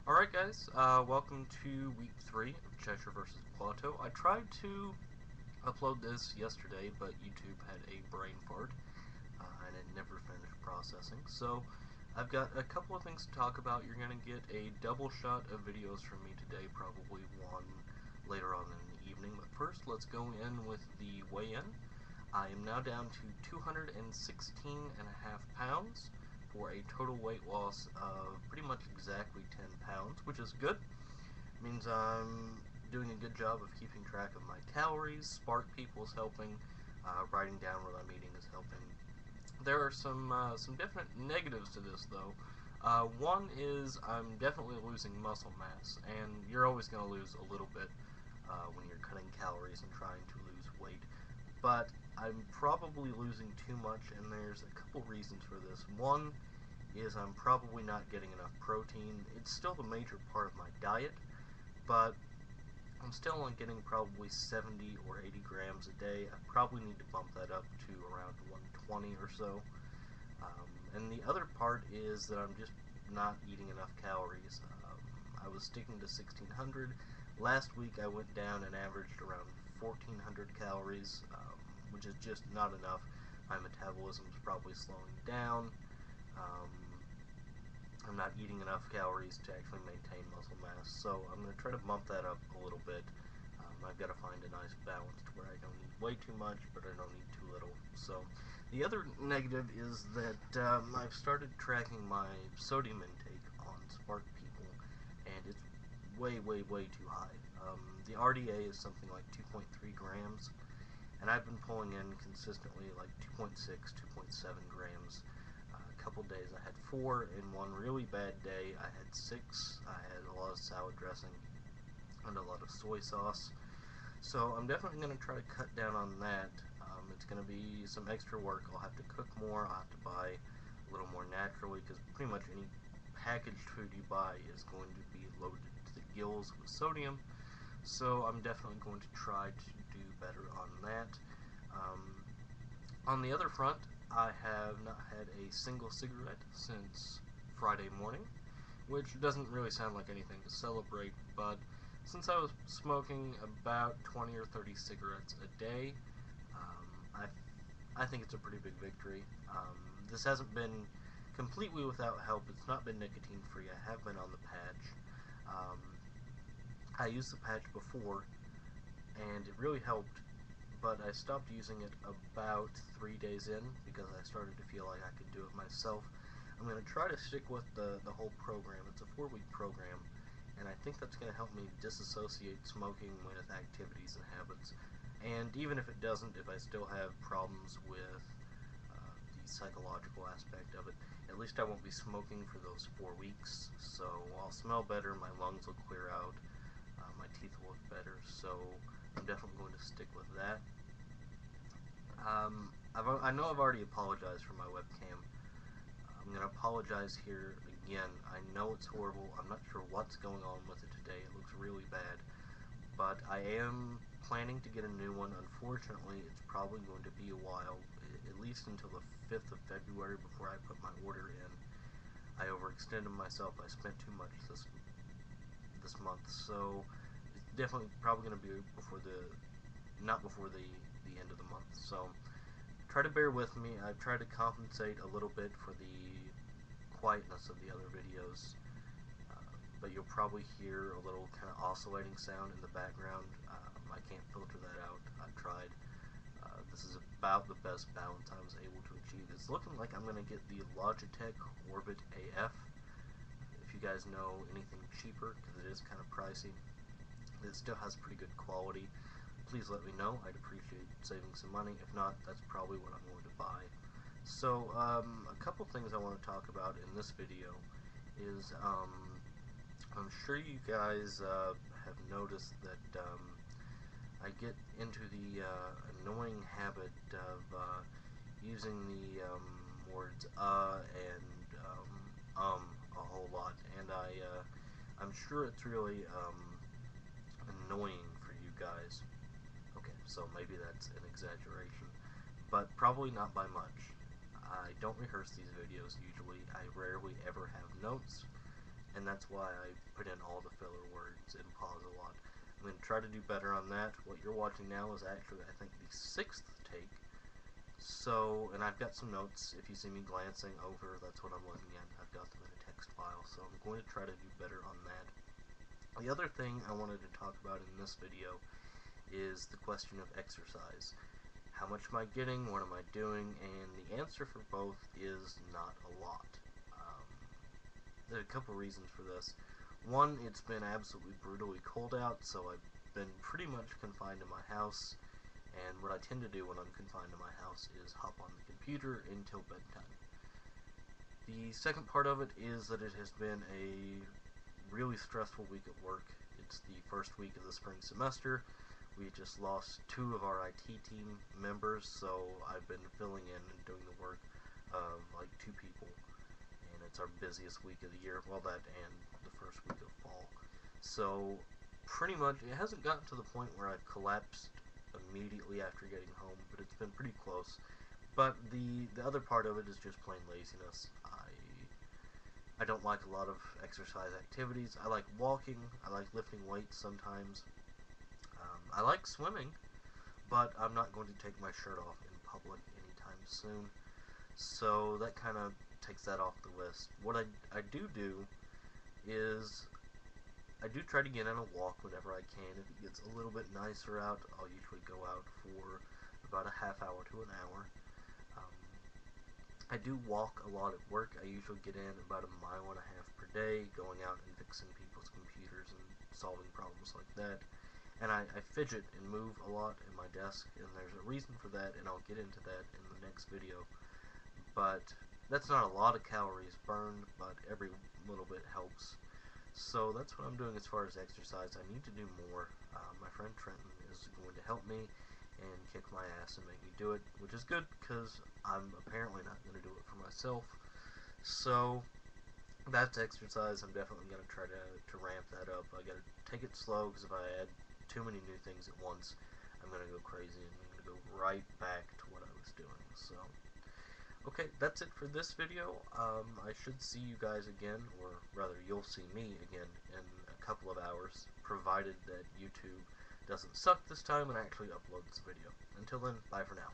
Alright guys, welcome to week 3 of Cheshire versus Plateau. I tried to upload this yesterday, but YouTube had a brain fart, and it never finished processing. So, I've got a couple of things to talk about. You're going to get a double shot of videos from me today, probably one later on in the evening. But first, let's go in with the weigh-in. I am now down to 216.5 pounds. For a total weight loss of pretty much exactly 10 pounds, which is good. It means I'm doing a good job of keeping track of my calories. Spark People is helping. Writing down what I'm eating is helping. There are some definite negatives to this, though. One is I'm definitely losing muscle mass, and you're always going to lose a little bit when you're cutting calories and trying to lose weight. But I'm probably losing too much, and there's a couple reasons for this. One is I'm probably not getting enough protein. It's still a major part of my diet, but I'm still only getting probably 70 or 80 grams a day. I probably need to bump that up to around 120 or so. And the other part is that I'm just not eating enough calories. I was sticking to 1600. Last week I went down and averaged around 1400 calories, which is just not enough. My metabolism is probably slowing down. I'm not eating enough calories to actually maintain muscle mass, so I'm going to try to bump that up a little bit. I've got to find a nice balance to where I don't eat way too much, but I don't eat too little. So the other negative is that I've started tracking my sodium intake on Spark People, and it's way too high. The RDA is something like 2.3 grams, and I've been pulling in consistently like 2.6, 2.7 grams. A couple days I had 4. In one really bad day I had 6. I had a lot of salad dressing and a lot of soy sauce. So I'm definitely going to try to cut down on that. It's going to be some extra work. I'll have to cook more. I'll have to buy a little more naturally, because pretty much any packaged food you buy is going to be loaded to the gills with sodium. So I'm definitely going to try to do better on that. On the other front, I have not had a single cigarette since Friday morning, which doesn't really sound like anything to celebrate, but since I was smoking about 20 or 30 cigarettes a day, I think it's a pretty big victory. This hasn't been completely without help. It's not been nicotine free. I have been on the patch. I used the patch before, and it really helped, but I stopped using it about 3 days in because I started to feel like I could do it myself. I'm going to try to stick with the whole program. It's a 4-week program, and I think that's going to help me disassociate smoking with activities and habits. And even if it doesn't, if I still have problems with the psychological aspect of it, at least I won't be smoking for those 4 weeks, so I'll smell better, my lungs will clear out, my teeth will look better, so I'm definitely going to stick with that. I know I've already apologized for my webcam. I'm going to apologize here again. I know it's horrible. I'm not sure what's going on with it today. It looks really bad. But I am planning to get a new one. Unfortunately, it's probably going to be a while, at least until the 5th of February before I put my order in. I overextended myself. I spent too much this month, so it's definitely probably going to be not before the end of the month. So try to bear with me. I've tried to compensate a little bit for the quietness of the other videos, but you'll probably hear a little kind of oscillating sound in the background. I can't filter that out. I've tried. This is about the best balance I was able to achieve. It's looking like I'm going to get the Logitech Orbit AF. If you guys know anything cheaper, because it is kind of pricey, it still has pretty good quality, please let me know. I'd appreciate saving some money. If not, that's probably what I'm going to buy. So, a couple things I want to talk about in this video is, I'm sure you guys have noticed that I get into the annoying habit of using the words and a whole lot, and I'm sure it's really annoying for you guys. Okay, so maybe that's an exaggeration, but probably not by much. I don't rehearse these videos usually. I rarely ever have notes, and that's why I put in all the filler words and pause a lot. I'm going to try to do better on that. What you're watching now is actually, I think, the 6th take. So, and I've got some notes. If you see me glancing over, that's what I'm looking at. I've got them in a text file, so I'm going to try to do better on that. The other thing I wanted to talk about in this video is the question of exercise. How much am I getting? What am I doing? And the answer for both is not a lot. There are a couple reasons for this. One, it's been absolutely brutally cold out, so I've been pretty much confined to my house, and what I tend to do when I'm confined to my house is hop on the computer until bedtime. The second part of it is that it has been a really stressful week at work. It's the first week of the spring semester. We just lost 2 of our IT team members, so I've been filling in and doing the work of like 2 people. And it's our busiest week of the year, well, that and the first week of fall. So pretty much, it hasn't gotten to the point where I've collapsed immediately after getting home, but it's been pretty close. But the other part of it is just plain laziness. I don't like a lot of exercise activities. I like walking, I like lifting weights sometimes. I like swimming, but I'm not going to take my shirt off in public anytime soon. So that kind of takes that off the list. What I do is I do try to get on a walk whenever I can. If it gets a little bit nicer out, I'll usually go out for about a half hour to an hour. I do walk a lot at work. I usually get in about 1.5 miles per day, going out and fixing people's computers and solving problems like that. And I fidget and move a lot in my desk, and there's a reason for that, and I'll get into that in the next video. But that's not a lot of calories burned, but every little bit helps. So that's what I'm doing as far as exercise. I need to do more. My friend Trenton is going to help me and kick my ass and make me do it, which is good because I'm apparently not going to do it for myself. So that's exercise. I'm definitely going to try to ramp that up. I got to take it slow, because if I add too many new things at once, I'm going to go crazy and I'm going to go right back to what I was doing. So okay, that's it for this video. I should see you guys again, or rather you'll see me again in a couple of hours, provided that YouTube doesn't suck this time and actually uploads the video. Until then, bye for now.